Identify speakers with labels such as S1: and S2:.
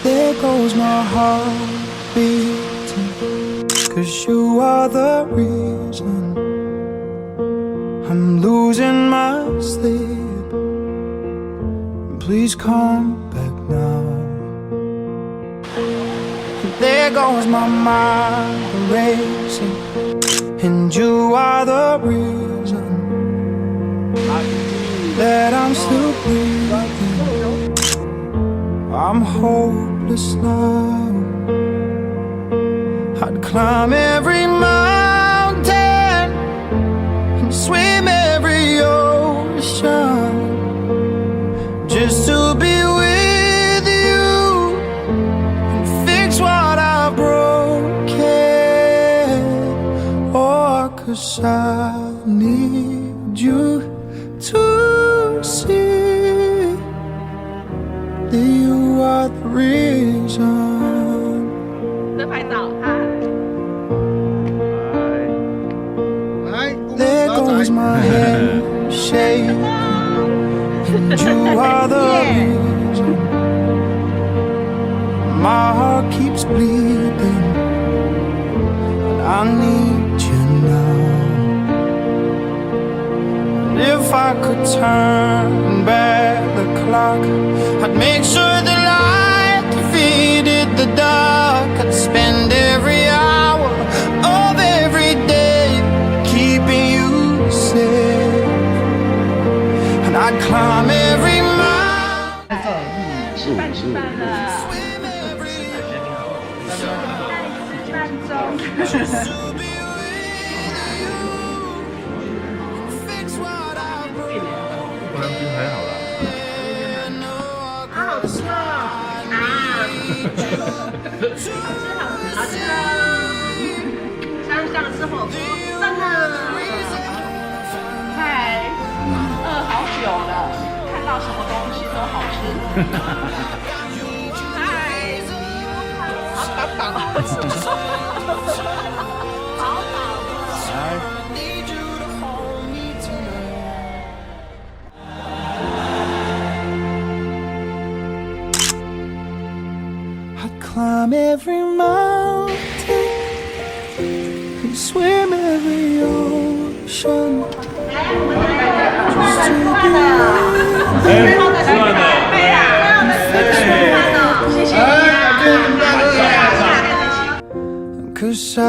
S1: There goes my heart beating, 'cause you are the reason I'm losing my sleep. Please come back now. There goes my mind racing, and you are the reason that I'm still breathing. I'm hopeless now. I'd climb every mountain and swim every ocean just to be with you and fix what I've broken. Oh, 'cause I need you to see that you are the reason.
S2: 在拍照，嗨。
S1: There goes my head shaking, and you are the reason my heart keeps bleeding, and I need you now. And if I could turn back the clock, I'd make sure the light defeated the dark. I'd spend every hour of every day keeping you safe, and I'd climb every mountain.
S2: 吃饭了，饭中。
S3: 不然不是还好啦。
S2: 好好吃哦！啊，好吃哦！想吃火锅，真的。嗨，饿好久了，看到什么东西都好吃。嗨，好饱，好饱。
S1: I'd climb every mountain and swim every ocean just to be with you. 'Cause I